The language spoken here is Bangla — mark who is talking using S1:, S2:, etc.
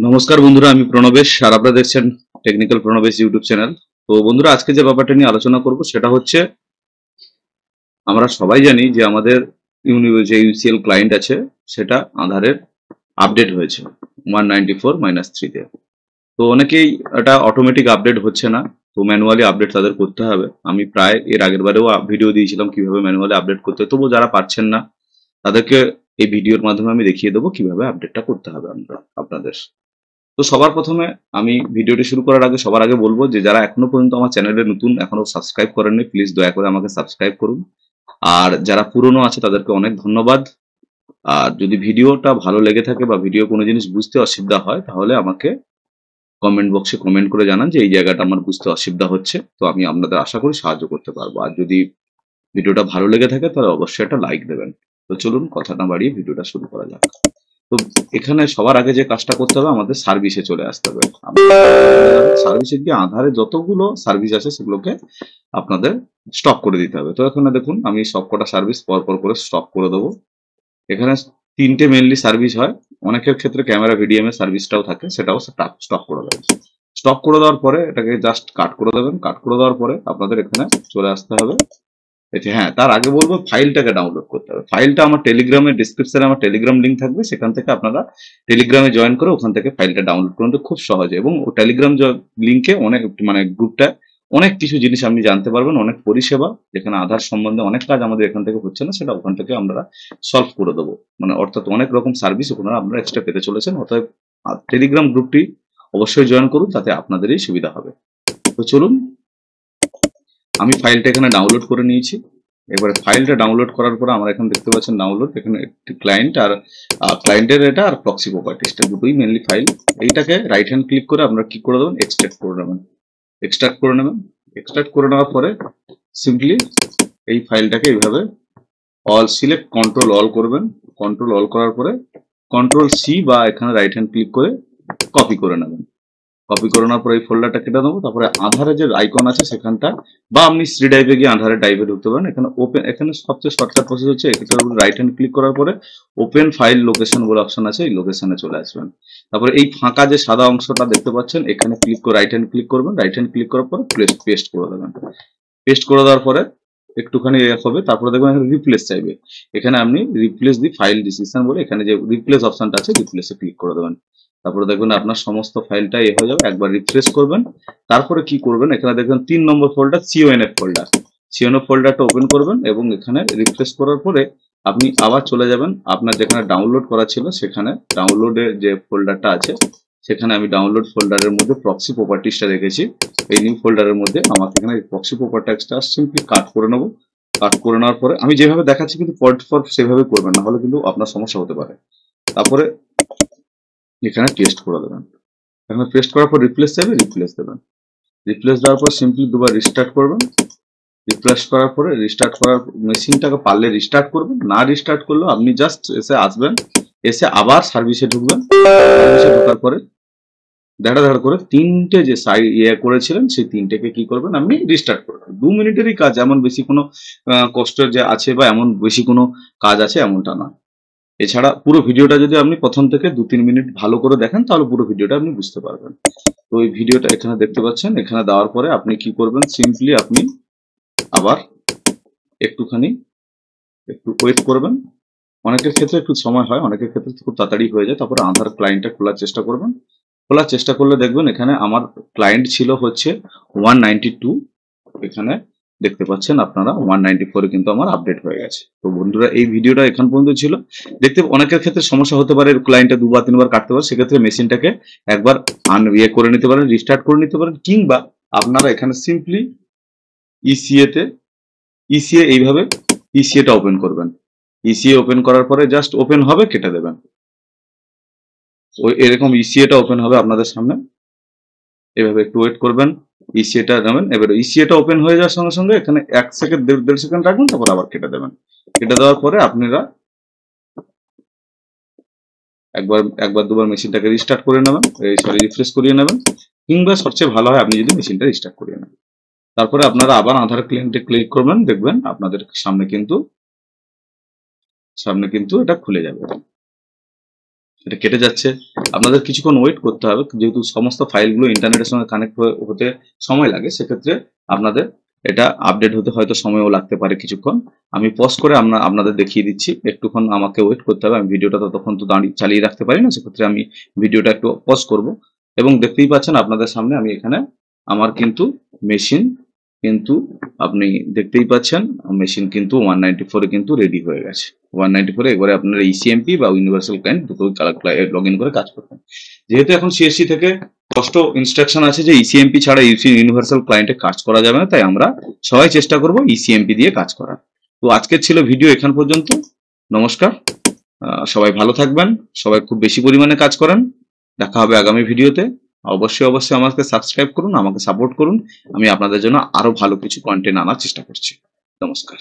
S1: নমস্কার বন্ধুরা, আমি প্রণবেশ আর আপনারা দেখছেন টেকনিক্যাল প্রণবেশ ইউটিউব চ্যানেল। তো বন্ধুরা, আজকে যে ব্যাপারটা নিয়ে আলোচনা করব সেটা হচ্ছে, আমরা সবাই জানি যে আমাদের যে ইউসিএল ক্লায়েন্ট আছে সেটা আধারের আপডেট হয়েছে 194-3 তে। তো অনেকেই এটা অটোমেটিক আপডেট হচ্ছে না, তো ম্যানুয়ালি আপডেট তাদের করতে হবে। আমি প্রায় এর আগের বারেও ভিডিও দিয়েছিলাম কিভাবে ম্যানুয়ালি আপডেট করতে হয়। তবু যারা পারছেন না তাদেরকে এই ভিডিওর মাধ্যমে আমি দেখিয়ে দেবো কিভাবে আপডেটটা করতে হবে আপনাদের। তো সবার প্রথমে আমি ভিডিওটি শুরু করার আগে সবার আগে বলবো যে যারা এখনো পর্যন্ত আমার চ্যানেলে নতুন, এখনো সাবস্ক্রাইব করেননি, প্লিজ দয়া করে আমাকে সাবস্ক্রাইব করুন। আর যারা পুরনো আছে তাদেরকে অনেক ধন্যবাদ। আর যদি ভিডিওটা ভালো লেগে থাকে বা ভিডিও কোনো জিনিস বুঝতে অসুবিধা হয় তাহলে আমাকে কমেন্ট বক্সে কমেন্ট করে জানান যে এই জায়গাটা আমার বুঝতে অসুবিধা হচ্ছে, তো আমি আপনাদের আশা করি সাহায্য করতে পারবো। আর যদি ভিডিওটা ভালো লেগে থাকে তাহলে অবশ্যই একটা লাইক দেবেন। তো চলুন কথা না বাড়িয়ে ভিডিওটা শুরু করা যাক। তো এখানে সবার আগে যে কাজটা করতে হবে, আমাদের সার্ভিসে চলে আসতে হবে। সার্ভিসে গিয়ে আধারে যতগুলো সার্ভিস আছে সেগুলোকে আপনাদের স্টপ করে দিতে হবে। তো এখানে দেখুন আমি সবকটা সার্ভিস পরপর করে স্টপ করে দেবো। এখানে তিনটে মেনলি সার্ভিস হয়, অনেকের ক্ষেত্রে ক্যামেরা ভিডিএম এর সার্ভিসটাও থাকে, সেটাও স্টপ করে দেবেন। স্টপ করে দেওয়ার পরে এটাকে জাস্ট কাট করে দেবেন। কাট করে দেওয়ার পরে আপনাদের এখানে চলে আসতে হবে। হ্যাঁ, তার আগে বলবো ফাইলটাকে ডাউনলোড করতে হবে। ফাইলটা আমার টেলিগ্রামের ডিসক্রিপশনে আমার টেলিগ্রাম লিঙ্ক থাকবে, সেখান থেকে আপনারা টেলিগ্রামে জয়েন করে ওখান থেকে ফাইলটা ডাউনলোড করুন। তো খুব সহজে, এবং ও টেলিগ্রাম লিঙ্কে অনেক গ্রুপটা অনেক কিছু জিনিস আপনি জানতে পারবেন, অনেক পরিষেবা, যেখানে আধার সম্বন্ধে অনেক কাজ আমাদের এখান থেকে হচ্ছে না সেটা ওখান থেকে আমরা সলভ করে দেবো। অর্থাৎ অনেক রকম সার্ভিস ওখানে আপনারা এক্সট্রা পেতে চলেছেন। অতএব টেলিগ্রাম গ্রুপটি অবশ্যই জয়েন করুন, তাতে আপনাদেরই সুবিধা হবে। তো চলুন, আমি ফাইলটা এখানে ডাউনলোড করে নিয়েছি। এবারে ফাইলটা ডাউনলোড করার পরে আমরা এখানে দেখতে পাচ্ছেন ডাউনলোড, এখানে একটি ক্লায়েন্ট আর ক্লায়েন্টের এটা আর প্রক্সি প্রপার্টিসটা দুটোই মেনলি ফাইল। এইটাকে রাইট হ্যান্ড ক্লিক করে আপনারা কি করে দেবেন, এক্সট্রাক্ট করে নেবেন। এক্সট্রাক্ট করে নেবেন। এক্সট্রাক্ট করে নেওয়ার পরে সিম্পলি এই ফাইলটাকে এইভাবে অল সিলেক্ট কন্ট্রোল অল করবেন। কন্ট্রোল অল করার পরে কন্ট্রোল সি বা এখানে রাইট হ্যান্ড ক্লিক করে কপি করে নেবেন। কপি করে নেওয়ার পরে এই ফোল্ডারটা কেটে দেবো। তারপরে আধারে যে আইকন আছে সেখানটা, বা আপনি সি ড্রাইভে গিয়ে আধারে ড্রাইভে ঢুকতে পারেন। এখানে ওপেন, এখানে সবচেয়ে শর্টকাট প্রসেস হচ্ছে এটার উপর রাইট হ্যান্ড ক্লিক করার পরে ওপেন ফাইল লোকেশন বলে অপশন আছে, এই লোকেশনে চলে আসবেন। তারপরে এই ফাঁকা যে সাদা অংশটা দেখতে পাচ্ছেন এখানে ক্লিক করে রাইট হ্যান্ড ক্লিক করবেন। রাইট হ্যান্ড ক্লিক করার পর পেস্ট করে দেবেন। পেস্ট করে দেওয়ার পরে একটুখানি হবে, তারপরে দেখবেন এখানে রিপ্লেস চাইবে। এখানে আপনি রিপ্লেস দি ফাইল ডিসক্রিপশন বলে এখানে যে রিপ্লেস অপশনটা আছে রিপ্লেসে ক্লিক করে দেবেন। তারপরে দেখবেন আপনার সমস্ত ফাইলটা হয়ে যাবে। একবার রিফ্রেশ করবেন। তারপরে কি করবেন, এখানে দেখবেন 3 নম্বর ফোল্ডার সিওএনএফ ফোল্ডার। সিওএনএফ ফোল্ডারটা ওপেন করবেন এবং এখানে রিফ্রেশ করার পরে আপনি আবার চলে যাবেন আপনার যেখানে ডাউনলোড করা ছিল সেখানে। ডাউনলোডের যে ফোল্ডারটা আছে সেখানে আমি ডাউনলোড ফোল্ডারের মধ্যে প্রক্সি প্রপার্টিসটা রেখেছি। এই নিউ ফোল্ডারের মধ্যে আমাকে এখানে প্রক্সি প্রপার্টিসটা সিম্পলি কাট করে নেবো। কাট করে নেওয়ার পরে আমি যেভাবে দেখাচ্ছি কিন্তু পর সেভাবে করবেন, না হলে কিন্তু আপনার সমস্যা হতে পারে। তারপরে এখানে পেস্ট করে দেবেন। এখানে পেস্ট করার পর রিপ্লেস চাইবে, রিপ্লেস দেবেন। রিপ্লেস দেওয়ার পর সিম্পলি দুবার রিস্টার্ট করবেন। রিপ্লেস করার পরে রিস্টার্ট করার মেশিনটাকে পারলে রিস্টার্ট করবেন, না রিস্টার্ট করলেও আপনি জাস্ট এসে আসবেন, এসে আবার সার্ভিসে ঢুকবেন। সার্ভিসে ঢোকার পরে দেখা করে তিনটে যে করেছিলেন সেই তিনটেকে কি করবেন, আপনি রিস্টার্ট করবেন। 2 মিনিটেরই কাজ, এমন বেশি কোনো কষ্টের যে আছে বা এমন বেশি কোনো কাজ আছে এমনটা না। এছাড়া পুরো ভিডিওটা যদি আপনি প্রথম থেকে 2-3 মিনিট ভালো করে দেখেন তাহলে পুরো ভিডিওটা আপনি বুঝতে পারবেন। তো এই ভিডিওটা এখানে দেখতে পাচ্ছেন। এখানে দেওয়ার পরে আপনি কি করবেন, সিম্পলি আপনি আবার একটুখানি একটু ওয়েট করবেন। অনেকের ক্ষেত্রে একটু সময় হয়, অনেকের ক্ষেত্রে খুব তাড়াতাড়ি হয়ে যায়। তারপরে আধার ক্লায়েন্টটা খোলার চেষ্টা করবেন। খোলার চেষ্টা করলে দেখবেন এখানে আমার ক্লায়েন্ট ছিল হচ্ছে 192। এখানে দেখতে পাচ্ছেন আপনারা 194 কিন্তু আমার আপডেট হয়ে গেছে। তো বন্ধুরা, এই ভিডিওটা এখান পর্যন্ত ছিল। দেখতে অনেকের ক্ষেত্রে সমস্যা হতে পারে, ক্লায়েন্টটা 2-3 বার কাটতে পারে, সেক্ষেত্রে মেশিনটাকে একবার করে নিতে পারেন, রিস্টার্ট করে নিতে পারেন, কিংবা আপনারা এখানে সিম্পলি ইসিএ এইভাবে ইসিএটা ওপেন করবেন। ইসিএ ওপেন করার পরে জাস্ট ওপেন হবে, কেটে দেবেন। ওই এরকম ইসিএটা ওপেন হবে আপনাদের সামনে। এভাবে একটু ওয়েট করবেন, ইসিএটা যাবেন। এবার ইসিএটা ওপেন হয়ে যাওয়ার সঙ্গে সঙ্গে এখানে 1 সেকেন্ড 1.5 সেকেন্ড রাখবেন, তারপর আবার কেটে দেবেন। কেটে দেওয়ার পরে আপনারা একবার দুবার মেশিনটাকে রিস্টার্ট করে নেবেন, রিফ্রেশ করিয়ে নেবেন, কিংবা সবচেয়ে ভালো হয় আপনি যদি মেশিনটা রিস্টার্ট করিয়ে নেন। তারপরে আপনারা আবার আধার ক্লায়েন্টে ক্লিক করবেন, দেখবেন আপনাদের সামনে কিন্তু এটা খুলে যাবে। এটা কেটে যাচ্ছে, আপনাদের কিছুক্ষণ ওয়েট করতে হবে, যেহেতু সমস্ত ফাইলগুলো ইন্টারনেটের সঙ্গে কানেক্ট হতে সময় লাগে, সেক্ষেত্রে আপনাদের এটা আপডেট হতে হয়তো সময়ও লাগতে পারে কিছুক্ষণ। আমি পজ করে আপনাদের দেখিয়ে দিচ্ছি, একটুক্ষণ আমাকে ওয়েট করতে হবে, আমি ভিডিওটা ততক্ষণ তো চালিয়ে রাখতে পারি না, সেক্ষেত্রে আমি ভিডিওটা একটু পজ করব। এবং দেখতেই পাচ্ছেন আপনাদের সামনে আমি এখানে আমার কিন্তু মেশিন কিন্তু আপনি দেখতেই পাচ্ছেন মেশিন কিন্তু 194 এ কিন্তু রেডি হয়ে গেছে। 194 এ একবারে আপনারা ইসিএমপি বা ইউনিভার্সাল ক্লায়েন্ট দুটোই লগ ইন করে কাজ করবেন। যেহেতু এখন সিএসসি থেকে স্পষ্ট ইনস্ট্রাকশন আছে যে ইসিএমপি ছাড়া ইউনিভার্সাল ক্লায়েন্টে কাজ করা যাবে না, তাই আমরা সবাই চেষ্টা করব ইসিএমপি দিয়ে কাজ করার। তো আজকের ছিল ভিডিও এখান পর্যন্ত। নমস্কার, সবাই ভালো থাকবেন, সবাই খুব বেশি পরিমাণে কাজ করেন। দেখা হবে আগামী ভিডিওতে। অবশ্যই অবশ্যই আমাকে সাবস্ক্রাইব করুন, আমাকে সাপোর্ট করুন। আমি আপনাদের জন্য আরো ভালো কিছু কন্টেন্ট আনার চেষ্টা করছি। নমস্কার।